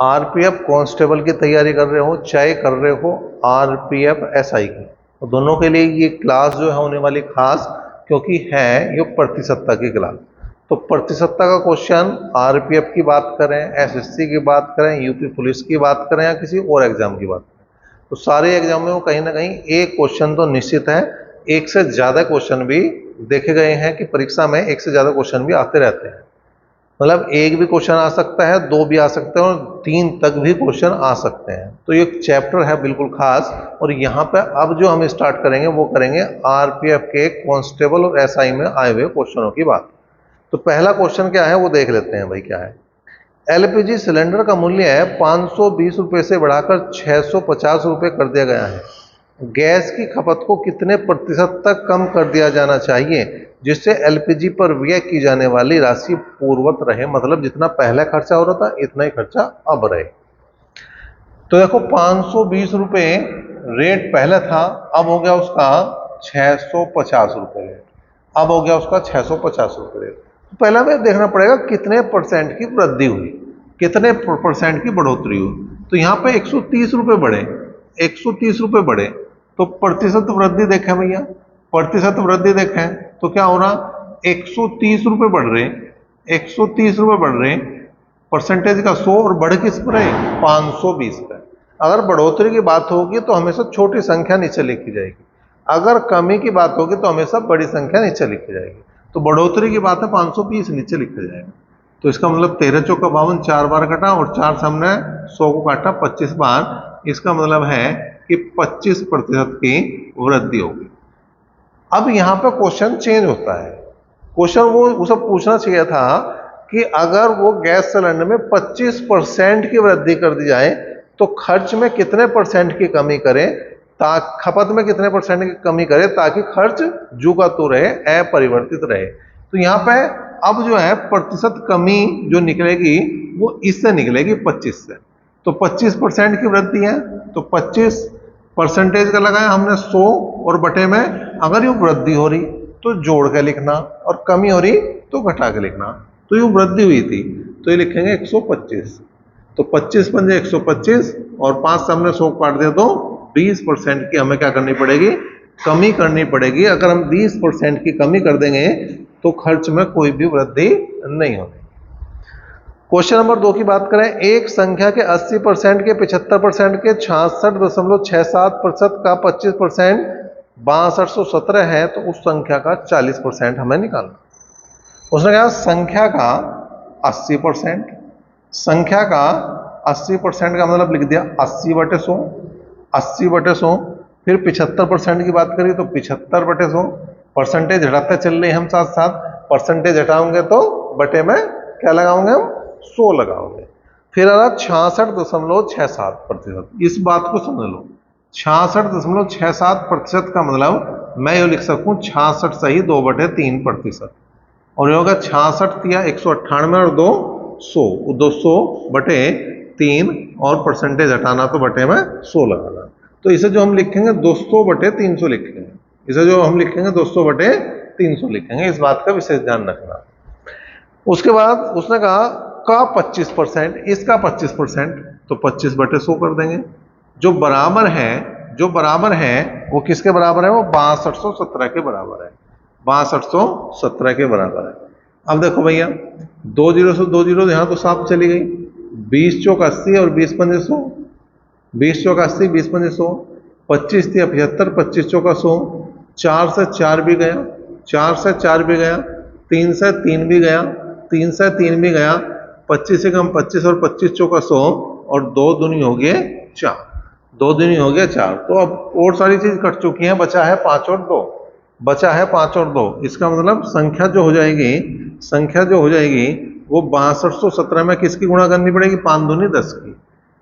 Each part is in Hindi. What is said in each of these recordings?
आरपीएफ कांस्टेबल की तैयारी कर रहे हो, चाहे कर रहे हो आरपीएफ एसआई की, तो दोनों के लिए ये क्लास जो है होने वाली खास, क्योंकि है ये प्रतिशतता की क्लास। तो प्रतिशतता का क्वेश्चन आरपीएफ की बात करें, एसएससी की बात करें, यूपी पुलिस की बात करें या किसी और एग्जाम की बात करें, तो सारे एग्जाम में वो कहीं ना कहीं एक क्वेश्चन तो निश्चित है, एक से ज्यादा क्वेश्चन भी देखे गए हैं कि परीक्षा में एक से ज्यादा क्वेश्चन भी आते रहते हैं। मतलब एक भी क्वेश्चन आ सकता है, दो भी आ सकते हैं और तीन तक भी क्वेश्चन आ सकते हैं। तो ये चैप्टर है बिल्कुल खास। और यहाँ पे अब जो हम स्टार्ट करेंगे वो करेंगे आरपीएफ के कांस्टेबल और एसआई में आए हुए क्वेश्चनों की बात। तो पहला क्वेश्चन क्या है वो देख लेते हैं भाई। क्या है? एलपीजी सिलेंडर का मूल्य है 520 रुपए से बढ़ाकर 650 रुपए कर दिया गया है। गैस की खपत को कितने प्रतिशत तक कम कर दिया जाना चाहिए जिससे एलपीजी पर व्यय की जाने वाली राशि पूर्ववत रहे? मतलब जितना पहले खर्चा हो रहा था इतना ही खर्चा अब रहे। तो देखो 520 रुपए रेट पहले था, अब हो गया उसका 650 रुपए रेट। अब हो गया उसका 650 रुपए रेट। तो पहले हमें देखना पड़ेगा कितने परसेंट की वृद्धि हुई, कितने परसेंट की बढ़ोतरी हुई। तो यहाँ पे 130 रुपए बढ़े, 130 रुपए बढ़े, तो प्रतिशत वृद्धि देखें भैया, प्रतिशत वृद्धि देखें तो क्या हो रहा, 130 रुपए बढ़ रहे, 130 रुपए बढ़ रहे, परसेंटेज का 100 और बढ़ किस पर है, 520 पे। अगर बढ़ोतरी की बात होगी तो हमेशा छोटी संख्या नीचे लिखी जाएगी, अगर कमी की बात होगी तो हमेशा बड़ी संख्या नीचे लिखी जाएगी। तो बढ़ोतरी की बात है 520 नीचे लिखा जाएगा। तो इसका मतलब 13 चौका 52, 4 बार कटा और 4 सामने 100 को काटा 25 बार। इसका मतलब है कि 25% की वृद्धि होगी। अब यहां पर क्वेश्चन चेंज होता है। क्वेश्चन वो उसे पूछना चाहिए था कि अगर वो गैस सिलेंडर में 25% की वृद्धि कर दी जाए तो खर्च में कितने परसेंट की कमी करें, खपत में कितने परसेंट की कमी करें ताकि खर्च जू का तू रहे, अपरिवर्तित रहे। तो यहाँ पे अब जो है प्रतिशत कमी जो निकलेगी वो इससे निकलेगी 25 से। तो 25% की वृद्धि है, तो 25 परसेंटेज का लगाया हमने 100 और बटे में अगर ये वृद्धि हो रही तो जोड़ के लिखना और कमी हो रही तो घटा के लिखना। तो ये वृद्धि हुई थी तो ये लिखेंगे 125। तो 25 पंजे 125 और 5 से हमने 100 काट दिया तो 20% की हमें क्या करनी पड़ेगी, कमी करनी पड़ेगी। अगर हम 20% की कमी कर देंगे तो खर्च में कोई भी वृद्धि नहीं होगी। क्वेश्चन नंबर 2 की बात करें, एक संख्या के 80% के 75% के 66.67% का 25% 6217 है तो उस संख्या का 40% हमें निकालना। उसने कहा संख्या का 80%, संख्या का 80% का मतलब लिख दिया 80/100, 80/100। फिर 75% की बात करी तो 75/100। परसेंटेज हटाते चल रहे हम साथ साथ, परसेंटेज हटाओगे तो बटे में क्या लगाओगे हम, 100 लगाओगे। फिर आ रहा 66.67%। इस बात को समझ लो, 66.67% का मतलब मैं ये लिख सकूं 66 सही 2/3%। और ये होगा 66 दिया 198 और 2 100, 200/3 और परसेंटेज हटाना तो बटे में 100 लगाना। तो इसे जो हम लिखेंगे 200/300 लिखेंगे, इसे जो हम लिखेंगे 200/300 लिखेंगे। इस बात का विशेष ध्यान रखना। उसके बाद उसने कहा का 25%, इसका 25%, तो 25/100 कर देंगे। जो बराबर है, जो बराबर है वो किसके बराबर है, वो 6217 के बराबर है, 6217 के बराबर है। अब देखो भैया 2 जीरो से 2 जीरो यहां तो साफ चली गई, 20 चौक 80 और 20 पंजे 100, 20 चौक 80 20 पंजे 100, 25 थी 75, 25 चौका 100, 4 से 4 भी गया, 4 से 4 भी गया, 3 से 3 भी गया, 3 से 3 भी गया, 25 से कम 25 और 25 चौका 100 और 2 दूनी हो गए 4, 2 दूनी हो गया 4। तो अब और सारी चीज कट चुकी है, बचा है 5 और 2, बचा है 5 और 2। इसका मतलब संख्या जो हो जाएगी, संख्या जो हो जाएगी वो 6217 में किसकी गुणा करनी पड़ेगी, 5 दूनी 10 की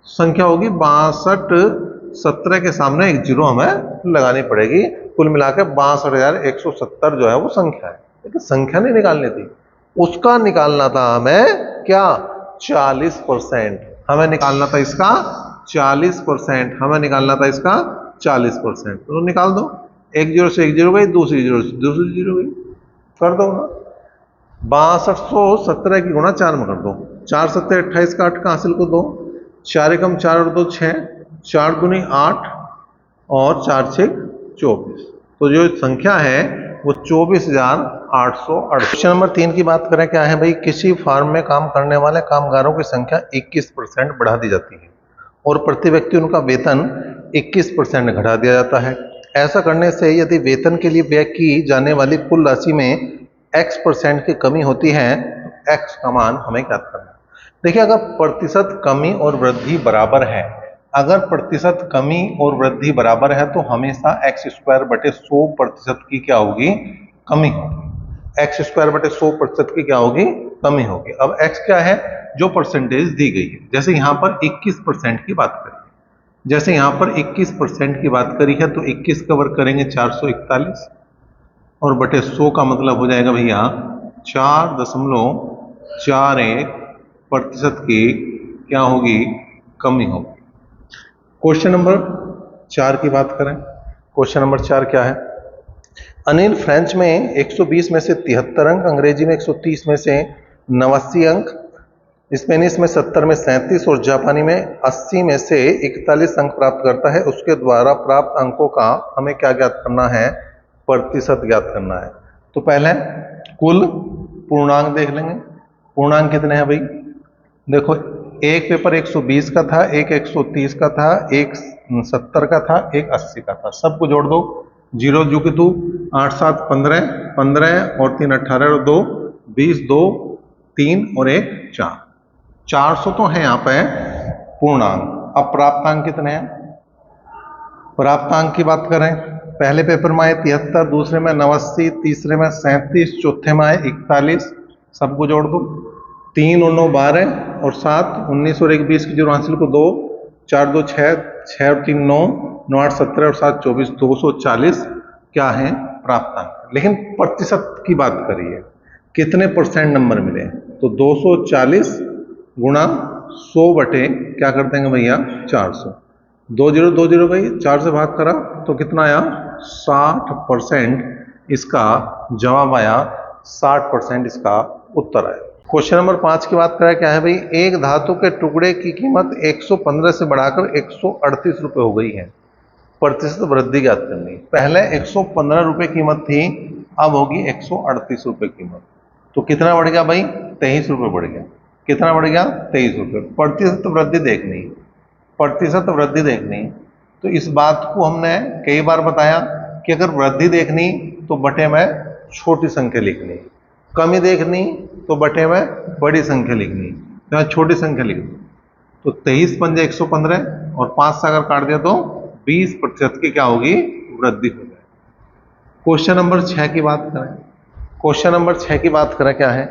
संख्या होगी। 6217 के सामने एक जीरो हमें लगानी पड़ेगी। कुल मिलाकर 62,170 जो है वो संख्या है, लेकिन संख्या नहीं निकालनी थी, उसका निकालना था हमें क्या, 40%। हमें निकालना था इसका 40%, हमें निकालना था इसका 40%। तो निकाल दो, एक जीरो से एक जीरो गई, दूसरी जीरो से दूसरी जीरो गई, कर दो ना। 6217 की गुणा 4 में कर दो, 4 7 28 का 8 का हासिल को 2, 4 एकम 4 और 2 6, 4 दूनी 8 और 4 6 24। तो जो संख्या है वो 24,868। क्वेश्चन नंबर 3 की बात करें, क्या है भाई, किसी फार्म में काम करने वाले कामगारों की संख्या 21% बढ़ा दी जाती है और प्रति व्यक्ति उनका वेतन 21% घटा दिया जाता है। ऐसा करने से यदि वेतन के लिए व्यय की जाने वाली कुल राशि में x% की कमी होती है तो x का मान हमें ज्ञात करना है। देखिए, अगर प्रतिशत कमी और वृद्धि बराबर है, अगर प्रतिशत कमी और वृद्धि बराबर है तो हमेशा x²/100% की क्या होगी, कमी होगी। x²/100% की क्या होगी, कमी होगी। अब x क्या है, जो परसेंटेज दी गई है। जैसे यहां पर 21% की बात करें, जैसे यहां पर 21% की बात करी है तो 21 का वर्ग करेंगे 441 और बटे 100 का मतलब हो जाएगा भैया 4.41% की क्या होगी, कमी होगी। क्वेश्चन नंबर 4 की बात करें, क्वेश्चन नंबर 4 क्या है, अनिल फ्रेंच में 120 में से 73 अंक, अंग्रेजी में 130 में से 89 अंक, स्पेनिश में 70 में 37 और जापानी में 80 में से 41 अंक प्राप्त करता है। उसके द्वारा प्राप्त अंकों का हमें क्या ज्ञात करना है, प्रतिशत ज्ञात करना है। तो पहले कुल पूर्णांक देख लेंगे। पूर्णांक कितने हैं भाई, देखो, एक पेपर 120 का था, एक 130 का था, एक 70 का था, एक 80 का था। सबको जोड़ दो, 0 जो कि 2 8 7 15 15 और 3 18 और 2 20 2 3 और 1 4, 400 तो है यहाँ पे पूर्णांक। अब प्राप्तांक कितने हैं, प्राप्तांक की बात करें, पहले पेपर में आए 73, दूसरे में 89, तीसरे में 37, चौथे में आए 41। सबको जोड़ दो, 3 और 9 12 और 7 19 और 1 20 की जो हासिल को 2 4 2 6 6 और 3 9 9 8 17 और 7 24 240 क्या है प्राप्तांक। लेकिन प्रतिशत की बात करिए, कितने परसेंट नंबर मिले, तो 240 गुणा 100 बटे क्या कर देंगे भैया 400, 2020 भाई 4 से भाग करा तो कितना आया 60% इसका जवाब आया, 60% इसका उत्तर आया। क्वेश्चन नंबर 5 की बात करें, क्या है भाई, एक धातु के टुकड़े की कीमत 115 से बढ़ाकर 138 रुपये हो गई है, प्रतिशत वृद्धि ज्ञात करनी। पहले 115 रुपये कीमत थी, अब होगी 138 रुपये कीमत, तो कितना बढ़ गया भाई, 23 रुपये बढ़ गया। कितना बढ़ गया, 23 रुपये। प्रतिशत वृद्धि देखनी, प्रतिशत वृद्धि देखनी, तो इस बात को हमने कई बार बताया कि अगर वृद्धि देखनी तो बटे में छोटी संख्या लिखनी, कमी देखनी तो बटे में बड़ी संख्या लिखनी, तो छोटी संख्या लिखनी। तो 23 पंजे 115 और 5 से अगर काट दिया तो 20% की क्या होगी, वृद्धि हो जाए। क्वेश्चन नंबर 6 की बात करें, क्वेश्चन नंबर 6 की बात करें, क्या है,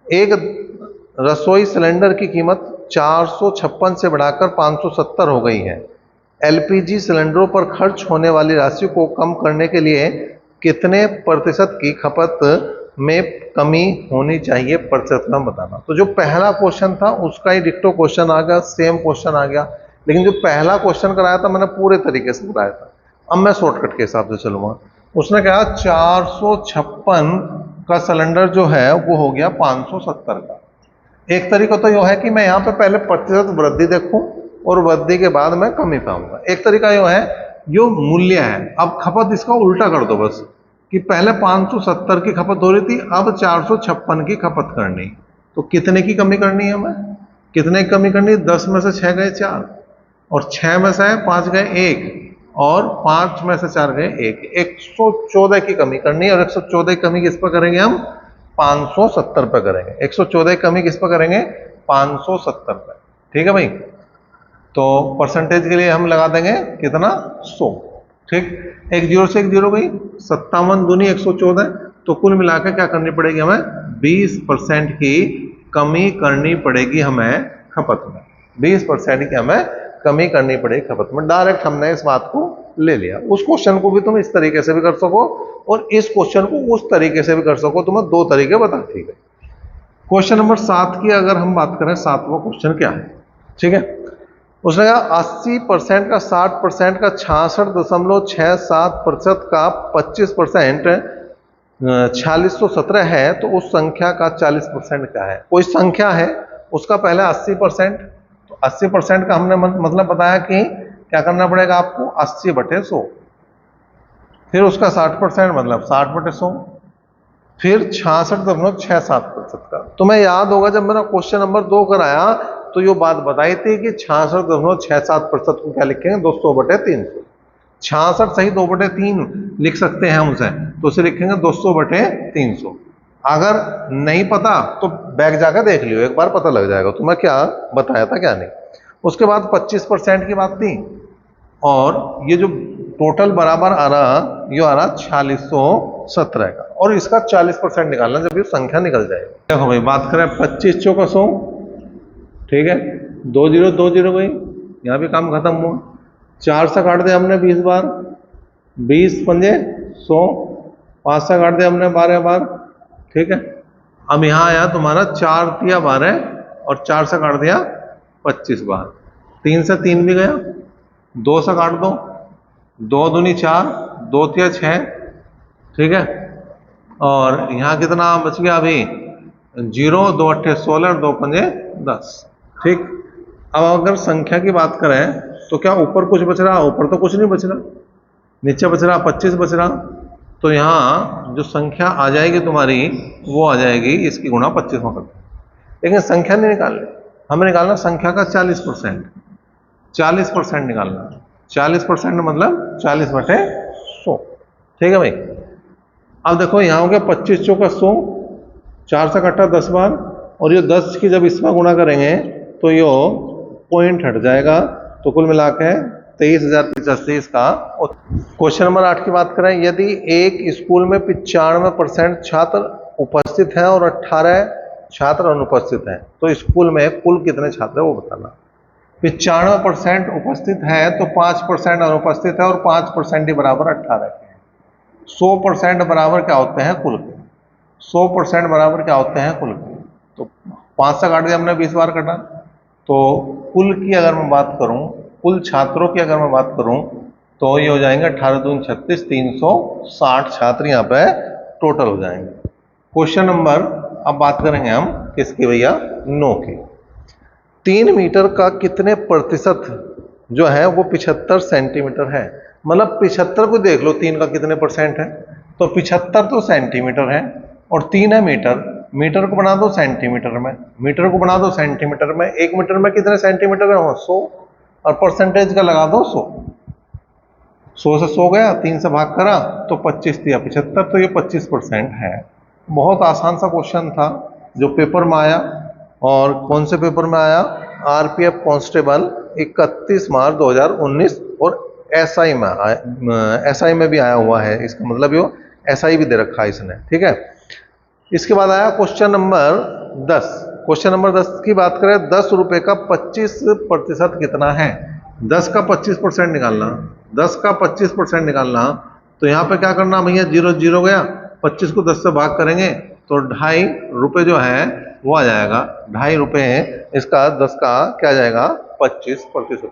एक रसोई सिलेंडर की कीमत 456 से बढ़ाकर 570 हो गई है। एलपीजी सिलेंडरों पर खर्च होने वाली राशि को कम करने के लिए कितने प्रतिशत की खपत में कमी होनी चाहिए, प्रतिशत में बताना। तो जो पहला क्वेश्चन था उसका ही डिक्टो क्वेश्चन आ गया, सेम क्वेश्चन आ गया, लेकिन जो पहला क्वेश्चन कराया था मैंने पूरे तरीके से बताया था। अब मैं शॉर्टकट के हिसाब से चलूंगा। उसने कहा 456 का सिलेंडर जो है वो हो गया 570 का। एक तरीका तो यह है कि मैं यहाँ पे पहले प्रतिशत वृद्धि देखूं और वृद्धि के बाद मैं कमी पाऊंगा। एक तरीका यह है, जो मूल्य है, अब खपत इसका उल्टा कर दो बस, कि पहले 570 की खपत हो रही थी, अब 456 की खपत करनी, तो कितने की कमी करनी है हमें, कितने की कमी करनी, 10 में से 6 गए 4 और 6 में से 5 गए 1 और 5 में से 4 गए 1, 114 की कमी करनी है। और 114 की कमी किस पर करेंगे हम, 570 पे करेंगे। 114 की कमी किस पर करेंगे, 570 पे, ठीक है भाई। तो परसेंटेज के लिए हम लगा देंगे कितना, 100, ठीक। एक जीरो से एक जीरो गई, 57 दूनी 114, तो कुल मिलाकर क्या करनी पड़ेगी हमें, 20% की कमी करनी पड़ेगी हमें खपत में, 20% की हमें कमी करनी पड़ेगी खपत में। डायरेक्ट हमने इस बात को ले लिया। उस क्वेश्चन को भी तुम इस तरीके से भी कर सको और इस क्वेश्चन को उस तरीके से भी कर सको, तुम्हें दो तरीके बता, ठीक है। क्वेश्चन नंबर 7 की अगर हम बात करें, 7वां क्वेश्चन क्या है, ठीक है। उसने कहा 80% का 60% का 66.67% का 25% 4617 है, तो उस संख्या का 40% क्या है। कोई संख्या है, उसका पहले 80%, तो 80% का हमने मतलब बताया कि क्या करना पड़ेगा आपको, 80/100। फिर उसका 60% मतलब 60/100। फिर 66.67% का। तुम्हें याद होगा जब मैंने क्वेश्चन नंबर 2 कराया तो ये बात बताई थी कि 66.67% को क्या लिखेंगे, 200/300। 66 सही 2/3 लिख सकते हैं हम उसे, तो उसे लिखेंगे 200/300। अगर नहीं पता तो बैक जाकर देख लियो, एक बार पता लग जाएगा तुम्हें क्या बताया था क्या नहीं। उसके बाद 25% की बात थी, और ये जो टोटल बराबर आ रहा, ये आ रहा 4617 का, और इसका 40% निकालना जब ये संख्या निकल जाएगी। देखो भाई बात करें 25 चौका 100, ठीक है, 2 0 2 0 भाई, यहाँ भी काम खत्म हुआ। 4 से काट दिया हमने 20 बार, 20 पंजे 100, 5 से काट दिया हमने 12 बार, ठीक है। अब यहाँ आया तुम्हारा 4 तिया 12 और 4 से काट दिया 25 बार, 3 से 3 भी गया, 2 से काट दो, 2 दूनी 4, 2 तिया 6, ठीक है। और यहाँ कितना बच गया अभी, 0, 2 अट्ठे 16 और 2 पंजे 10, ठीक। अब अगर संख्या की बात करें तो क्या ऊपर कुछ बच रहा, ऊपर तो कुछ नहीं बच रहा, नीचे बच रहा 25 बच रहा, तो यहाँ जो संख्या आ जाएगी तुम्हारी वो आ जाएगी इसकी गुणा 25 में करके। लेकिन संख्या नहीं निकालनी, हमें निकालना संख्या का 40%, 40% निकालना। 40% मतलब 40/100, ठीक है भाई। अब देखो यहाँ हो गया 25 चौका 100, 4 से कट्टा 10 बार, और ये 10 की जब इसमें गुणा करेंगे तो ये पॉइंट हट जाएगा, तो कुल मिला के 23,085 इसका। क्वेश्चन नंबर 8 की बात करें, यदि एक स्कूल में 95% छात्र उपस्थित हैं और 18 छात्र अनुपस्थित हैं, तो स्कूल में कुल कितने छात्र हैं वो बताना। 95% उपस्थित है तो 5% अनुपस्थित है, और 5% ही बराबर 18 के हैं। 100% बराबर क्या होते हैं, कुल के। 100% बराबर क्या होते हैं, कुल के। तो 5 से काट दिया हमने 20 बार काटा, तो कुल की अगर मैं बात करूं, कुल छात्रों की अगर मैं बात करूं तो ये हो जाएंगे 18 दूनी 36, 360 छात्र यहाँ पे टोटल हो जाएंगे। क्वेश्चन नंबर अब बात करेंगे हम किसकी भैया, 9 की। 3 मीटर का कितने प्रतिशत जो है वो 75 सेंटीमीटर है। मतलब 75 को देख लो 3 का कितने परसेंट है, तो 75 तो सेंटीमीटर है, और 3 है मीटर, मीटर को बना दो सेंटीमीटर में, मीटर को बना दो सेंटीमीटर में, 1 मीटर में कितने सेंटीमीटर है, 100, और परसेंटेज का लगा दो 100। 100 से 100 गया, 3 से भाग करा तो 25 दिया 75, तो ये 25% है। बहुत आसान सा क्वेश्चन था जो पेपर में आया, और कौन से पेपर में आया, आरपीएफ कांस्टेबल 31 मार्च 2019, और एसआई में एसआई में भी आया हुआ है, इसका मतलब ये एसआई भी दे रखा है इसने, ठीक है। इसके बाद आया क्वेश्चन नंबर 10। क्वेश्चन नंबर 10 की बात करें, 10 रुपए का 25% कितना है। 10 का 25% निकालना, 10 का 25% निकालना, तो यहाँ पे क्या करना भैया, 0 0 गया, 25 को 10 से भाग करेंगे तो 2.5 रुपए जो है वो आ जाएगा, 2.5 रुपए इसका 10 का क्या आ जाएगा, 25%